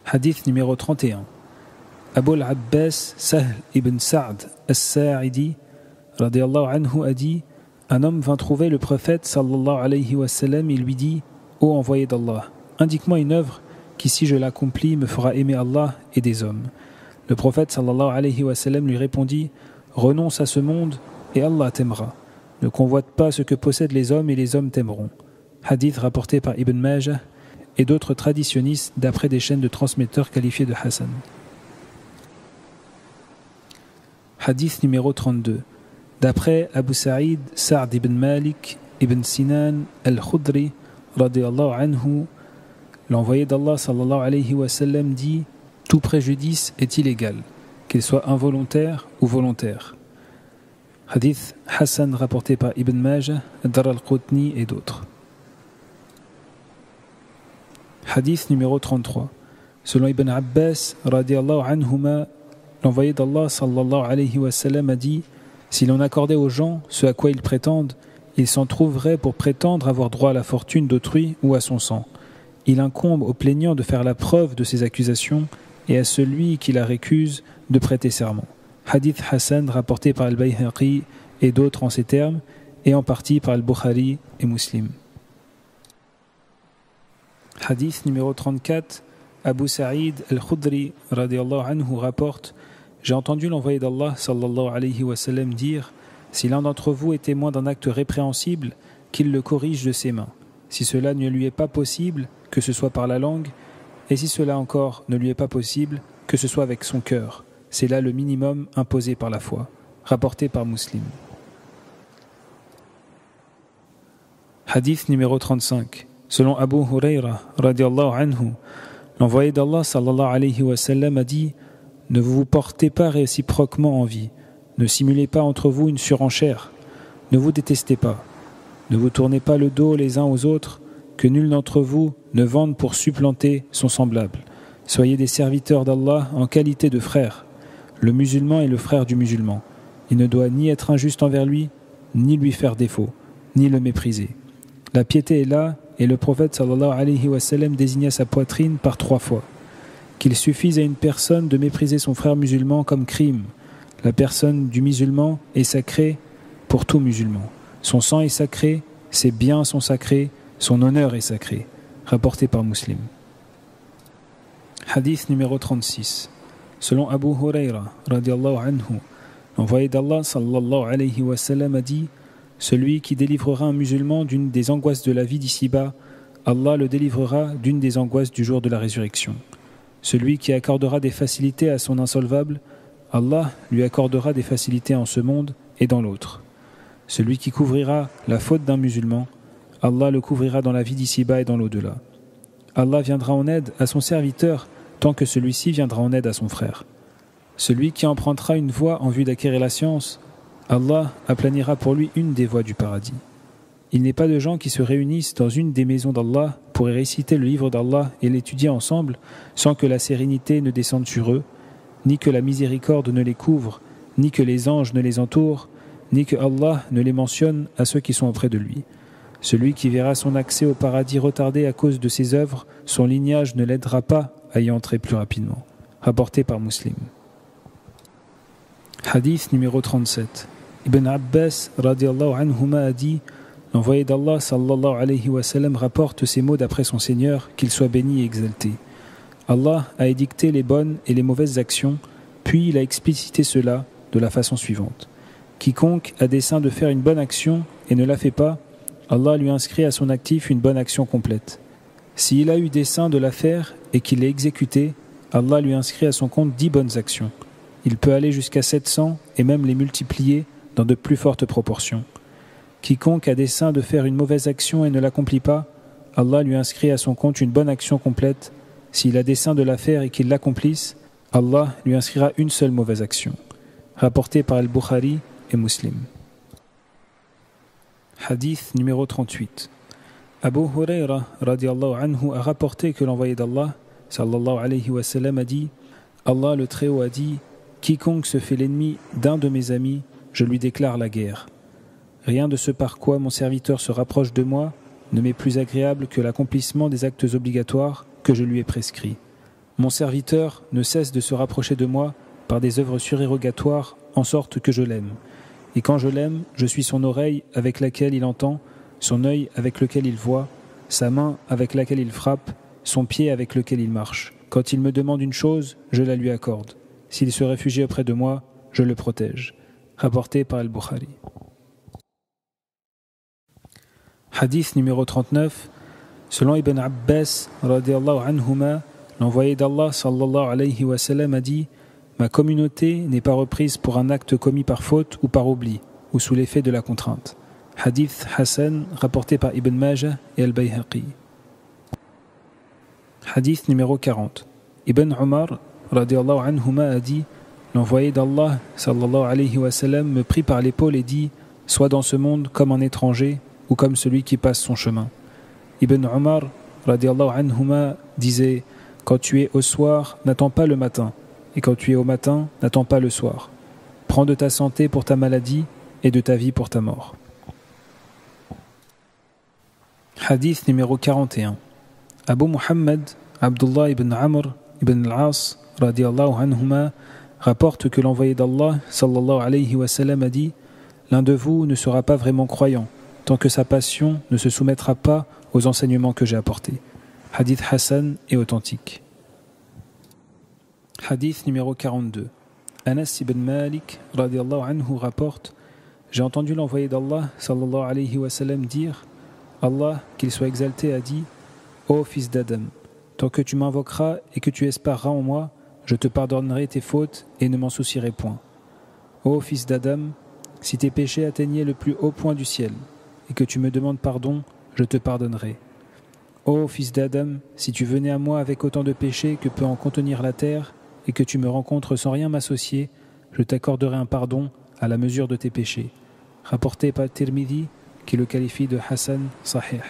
Hadith numéro 31. Abu al-Abbas Sahl ibn Sa'd as-Sa'idi radiyallahu anhu a dit: un homme vint trouver le prophète sallallahu alayhi wa sallam et lui dit: ô envoyé d'Allah, indique-moi une œuvre qui, si je l'accomplis, me fera aimer Allah et des hommes. Le prophète sallallahu alayhi wa sallam lui répondit: renonce à ce monde et Allah t'aimera. Ne convoite pas ce que possèdent les hommes et les hommes t'aimeront. Hadith rapporté par Ibn Majah et d'autres traditionnistes d'après des chaînes de transmetteurs qualifiés de Hassan. Hadith numéro 32. D'après Abu Sa'id Sa'd ibn Malik ibn Sinan al-Khudri radiyallahu anhu, l'envoyé d'Allah sallallahu alayhi wa sallam dit: tout préjudice est illégal, qu'il soit involontaire ou volontaire. Hadith Hassan rapporté par Ibn Majah, Dar al-Qutni et d'autres. Hadith numéro 33. Selon Ibn Abbas radiyallahu anhuma, l'envoyé d'Allah sallallahu alayhi wa sallam a dit: si l'on accordait aux gens ce à quoi ils prétendent, ils s'en trouveraient pour prétendre avoir droit à la fortune d'autrui ou à son sang. Il incombe au plaignant de faire la preuve de ses accusations et à celui qui la récuse de prêter serment. Hadith Hassan rapporté par Al-Bayhaqi et d'autres en ces termes, et en partie par Al-Bukhari et Muslim. Hadith numéro 34. Abu Sa'id al-Khudri radiyallahu anhu rapporte: j'ai entendu l'envoyé d'Allah sallallahu alayhi wa sallam dire: si l'un d'entre vous est témoin d'un acte répréhensible, qu'il le corrige de ses mains. Si cela ne lui est pas possible, que ce soit par la langue, et si cela encore ne lui est pas possible, que ce soit avec son cœur. C'est là le minimum imposé par la foi. Rapporté par Muslim. Hadith numéro 35. Selon Abu Huraira radiyallahu anhu, l'envoyé d'Allah sallallahu alayhi wa sallam a dit: ne vous portez pas réciproquement envie, ne simulez pas entre vous une surenchère, ne vous détestez pas, ne vous tournez pas le dos les uns aux autres, que nul d'entre vous ne vende pour supplanter son semblable. Soyez des serviteurs d'Allah en qualité de frères. Le musulman est le frère du musulman. Il ne doit ni être injuste envers lui, ni lui faire défaut, ni le mépriser. La piété est là, et le prophète sallallahu alayhi wa sallam désigna sa poitrine par 3 fois. Qu'il suffise à une personne de mépriser son frère musulman comme crime. La personne du musulman est sacrée pour tout musulman. Son sang est sacré, ses biens sont sacrés, son honneur est sacré. Rapporté par Muslim. Hadith numéro 36. Selon Abu Huraira radiyallahu anhu, l'envoyé d'Allah sallallahu alayhi wa sallam a dit: celui qui délivrera un musulman d'une des angoisses de la vie d'ici-bas, Allah le délivrera d'une des angoisses du jour de la résurrection. Celui qui accordera des facilités à son insolvable, Allah lui accordera des facilités en ce monde et dans l'autre. Celui qui couvrira la faute d'un musulman, Allah le couvrira dans la vie d'ici-bas et dans l'au-delà. Allah viendra en aide à son serviteur tant que celui-ci viendra en aide à son frère. Celui qui empruntera une voie en vue d'acquérir la science, Allah aplanira pour lui une des voies du paradis. Il n'est pas de gens qui se réunissent dans une des maisons d'Allah pour y réciter le livre d'Allah et l'étudier ensemble sans que la sérénité ne descende sur eux, ni que la miséricorde ne les couvre, ni que les anges ne les entourent, ni que Allah ne les mentionne à ceux qui sont auprès de lui. Celui qui verra son accès au paradis retardé à cause de ses œuvres, son lignage ne l'aidera pas à y entrer plus rapidement. Rapporté par Muslim. Hadith numéro 37. Ibn Abbas radiyallahu anhuma a dit: l'envoyé d'Allah sallallahu alayhi wa sallam rapporte ces mots d'après son Seigneur, qu'il soit béni et exalté. Allah a édicté les bonnes et les mauvaises actions, puis il a explicité cela de la façon suivante. Quiconque a dessein de faire une bonne action et ne la fait pas, Allah lui inscrit à son actif une bonne action complète. S'il a eu dessein de la faire et qu'il l'ait exécutée, Allah lui inscrit à son compte 10 bonnes actions. Il peut aller jusqu'à 700 et même les multiplier dans de plus fortes proportions. Quiconque a dessein de faire une mauvaise action et ne l'accomplit pas, Allah lui inscrit à son compte une bonne action complète. S'il a dessein de la faire et qu'il l'accomplisse, Allah lui inscrira une seule mauvaise action. Rapporté par Al-Bukhari et Muslim. Hadith numéro 38. Abu Huraira radiyallahu anhu a rapporté que l'envoyé d'Allah sallallahu alayhi wa sallam a dit: Allah le Très-Haut a dit: quiconque se fait l'ennemi d'un de mes amis, je lui déclare la guerre. Rien de ce par quoi mon serviteur se rapproche de moi ne m'est plus agréable que l'accomplissement des actes obligatoires que je lui ai prescrits. Mon serviteur ne cesse de se rapprocher de moi par des œuvres surérogatoires en sorte que je l'aime. Et quand je l'aime, je suis son oreille avec laquelle il entend, son œil avec lequel il voit, sa main avec laquelle il frappe, son pied avec lequel il marche. Quand il me demande une chose, je la lui accorde. S'il se réfugie auprès de moi, je le protège. Rapporté par Al-Bukhari. Hadith numéro 39. Selon Ibn Abbas, radiallahu anhuma, l'envoyé d'Allah sallallahu alayhi wa sallam a dit: ma communauté n'est pas reprise pour un acte commis par faute ou par oubli, ou sous l'effet de la contrainte. Hadith Hassan, rapporté par Ibn Majah et Al-Bayhaqi. Hadith numéro 40. Ibn Umar, radiallahu anhuma, a dit: l'envoyé d'Allah sallallahu alayhi wa sallam me prit par l'épaule et dit: sois dans ce monde comme un étranger ou comme celui qui passe son chemin. Ibn Umar, radiallahu anhuma, disait: quand tu es au soir, n'attends pas le matin, et quand tu es au matin, n'attends pas le soir. Prends de ta santé pour ta maladie et de ta vie pour ta mort. Hadith numéro 41. Abu Muhammad, Abdullah ibn Amr ibn al-As, radiallahu anhuma, rapporte que l'envoyé d'Allah, sallallahu alayhi wa sallam, a dit: l'un de vous ne sera pas vraiment croyant, tant que sa passion ne se soumettra pas aux enseignements que j'ai apportés. Hadith Hassan et authentique. Hadith numéro 42. Anas ibn Malik, radiallahu anhu, rapporte: j'ai entendu l'envoyé d'Allah, sallallahu alayhi wa sallam, dire: Allah, qu'il soit exalté, a dit: ô fils d'Adam, tant que tu m'invoqueras et que tu espéreras en moi, je te pardonnerai tes fautes et ne m'en soucierai point. Ô fils d'Adam, si tes péchés atteignaient le plus haut point du ciel et que tu me demandes pardon, je te pardonnerai. Ô fils d'Adam, si tu venais à moi avec autant de péchés que peut en contenir la terre et que tu me rencontres sans rien m'associer, je t'accorderai un pardon à la mesure de tes péchés. Rapporté par Tirmidhi, qui le qualifie de Hassan Sahih.